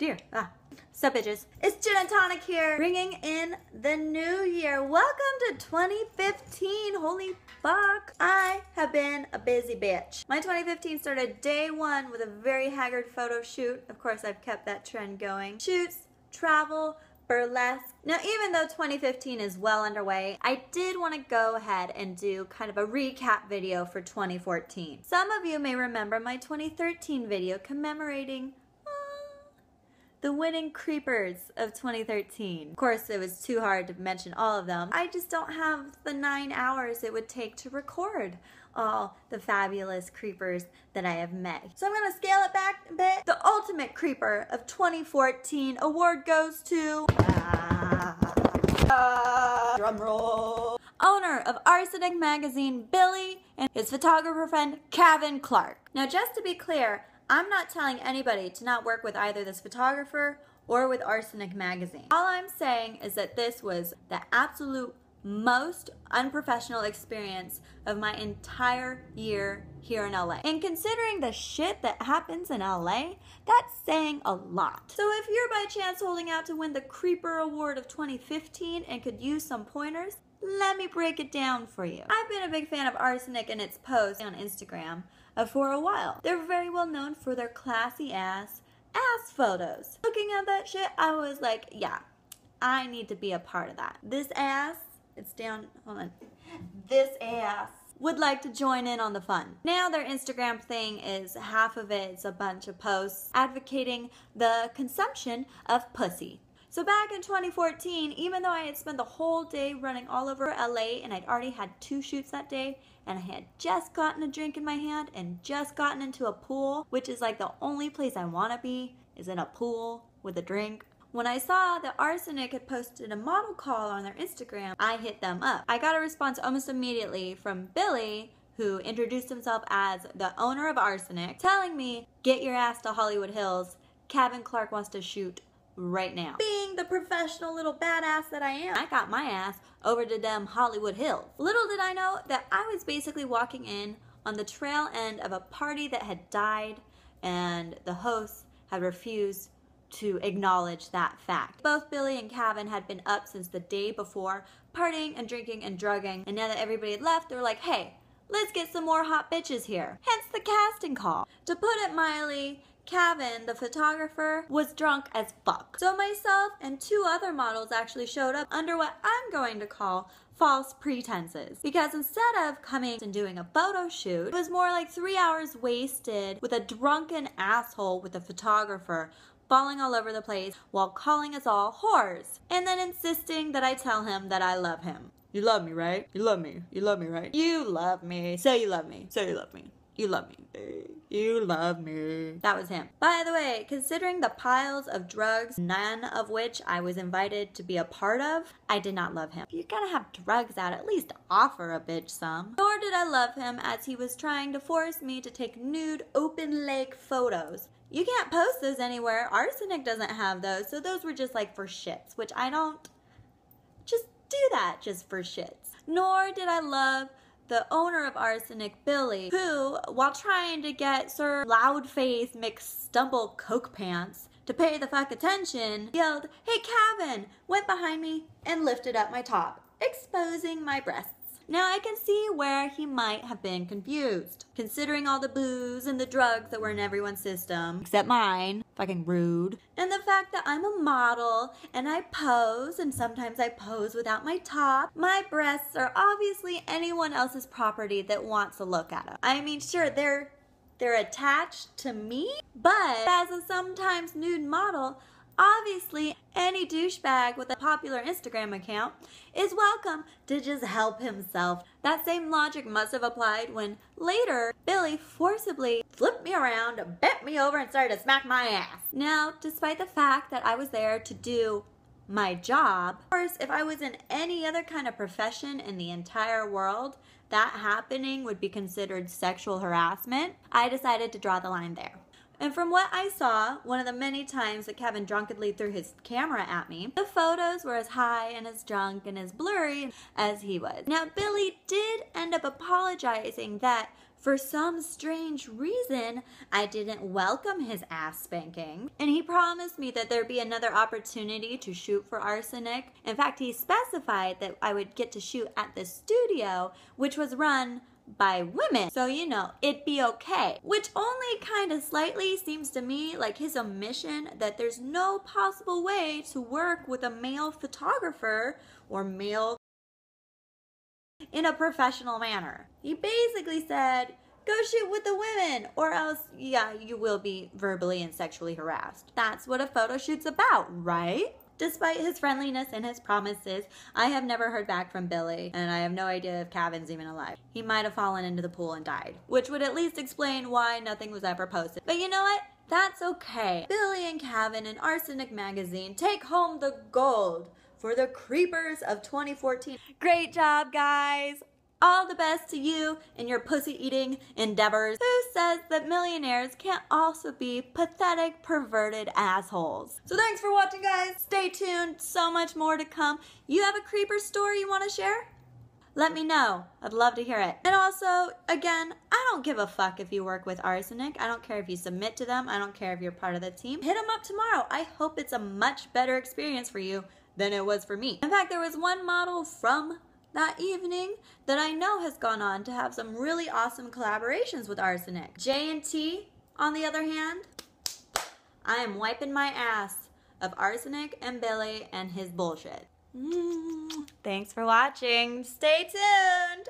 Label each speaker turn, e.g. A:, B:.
A: dear. Sup, bitches? It's Gin and Tonic here, bringing in the new year. Welcome to 2015. Holy fuck. I have been a busy bitch. My 2015 started day one with a very haggard photo shoot. Of course, I've kept that trend going. Shoots, travel, burlesque. Now, even though 2015 is well underway, I did want to go ahead and do kind of a recap video for 2014. Some of you may remember my 2013 video commemorating the winning creepers of 2013. Of course, it was too hard to mention all of them. I just don't have the 9 hours it would take to record all the fabulous creepers that I have met. So I'm gonna scale it back a bit. The ultimate creeper of 2014 award goes to... drum roll. Owner of Arsenic Magazine, Billy, and his photographer friend, Kevin Clark. Now, just to be clear, I'm not telling anybody to not work with either this photographer or with Arsenic Magazine. All I'm saying is that this was the absolute most unprofessional experience of my entire year here in LA. And considering the shit that happens in LA, that's saying a lot. So if you're by chance holding out to win the Creeper Award of 2015 and could use some pointers, let me break it down for you. I've been a big fan of Arsenic and its posts on Instagram for a while. They're very well known for their classy ass photos. Looking at that shit, I was like, yeah, I need to be a part of that. This ass, it's down, hold on. This ass would like to join in on the fun. Now their Instagram thing is half of it's a bunch of posts advocating the consumption of pussy. So back in 2014, even though I had spent the whole day running all over LA and I'd already had 2 shoots that day, and I had just gotten a drink in my hand and just gotten into a pool, which is like the only place I want to be, is in a pool with a drink. When I saw that Arsenic had posted a model call on their Instagram, I hit them up. I got a response almost immediately from Billy, who introduced himself as the owner of Arsenic, telling me, get your ass to Hollywood Hills. Kevin Clark wants to shoot right now. Being the professional little badass that I am, I got my ass over to them Hollywood Hills. Little did I know that I was basically walking in on the tail end of a party that had died, and the hosts had refused to acknowledge that fact. Both Billy and Kevin had been up since the day before, partying and drinking and drugging, and now that everybody had left, they were like, hey, let's get some more hot bitches here. Hence the casting call. To put it mildly, Kevin, the photographer, was drunk as fuck. So myself and 2 other models actually showed up under what I'm going to call false pretenses. Because instead of coming and doing a photo shoot, it was more like 3 hours wasted with a drunken asshole with a photographer falling all over the place while calling us all whores. And then insisting that I tell him that I love him. You love me, right? You love me. You love me, right? You love me. Say you love me. Say you love me. You love me. You love me. That was him. By the way, considering the piles of drugs, none of which I was invited to be a part of, I did not love him. If you're gonna have drugs out, at least offer a bitch some. Nor did I love him as he was trying to force me to take nude, open leg photos. You can't post those anywhere. Arsenic doesn't have those, so those were just like for shits, which I don't just do that just for shits. Nor did I love the owner of Arsenic, Billy, who, while trying to get Sir Loudface McStumble Coke Pants to pay the fuck attention, yelled, hey Kevin, went behind me and lifted up my top, exposing my breasts. Now I can see where he might have been confused, considering all the booze and the drugs that were in everyone's system, except mine, fucking rude, and the fact that I'm a model and I pose, and sometimes I pose without my top. My breasts are obviously anyone else's property that wants to look at them. I mean, sure, they're attached to me, but as a sometimes nude model, obviously, any douchebag with a popular Instagram account is welcome to just help himself. That same logic must have applied when later Billy forcibly flipped me around, bent me over, and started to smack my ass. Now, despite the fact that I was there to do my job, of course, if I was in any other kind of profession in the entire world, that happening would be considered sexual harassment. I decided to draw the line there. And from what I saw, one of the many times that Kevin drunkenly threw his camera at me, the photos were as high and as drunk and as blurry as he was. Now, Billy did end up apologizing that for some strange reason, I didn't welcome his ass spanking. And he promised me that there'd be another opportunity to shoot for Arsenic. In fact, he specified that I would get to shoot at the studio, which was run by women. So, you know, it'd be okay. Which only kind of slightly seems to me like his admission that there's no possible way to work with a male photographer or male in a professional manner. He basically said, go shoot with the women or else, yeah, you will be verbally and sexually harassed. That's what a photo shoot's about, right? Despite his friendliness and his promises, I have never heard back from Billy, and I have no idea if Kevin's even alive. He might have fallen into the pool and died, which would at least explain why nothing was ever posted. But you know what? That's okay. Billy and Kevin and Arsenic Magazine take home the gold for the creepers of 2014. Great job, guys. All the best to you in your pussy-eating endeavors. Who says that millionaires can't also be pathetic, perverted assholes? So thanks for watching, guys. Stay tuned. So much more to come. You have a creeper story you want to share? Let me know. I'd love to hear it. And also, again, I don't give a fuck if you work with Arsenic. I don't care if you submit to them. I don't care if you're part of the team. Hit them up tomorrow. I hope it's a much better experience for you than it was for me. In fact, there was one model from that evening that I know has gone on to have some really awesome collaborations with Arsenic. J&T, on the other hand, I am wiping my ass of Arsenic and Billy and his bullshit. Thanks for watching. Stay tuned.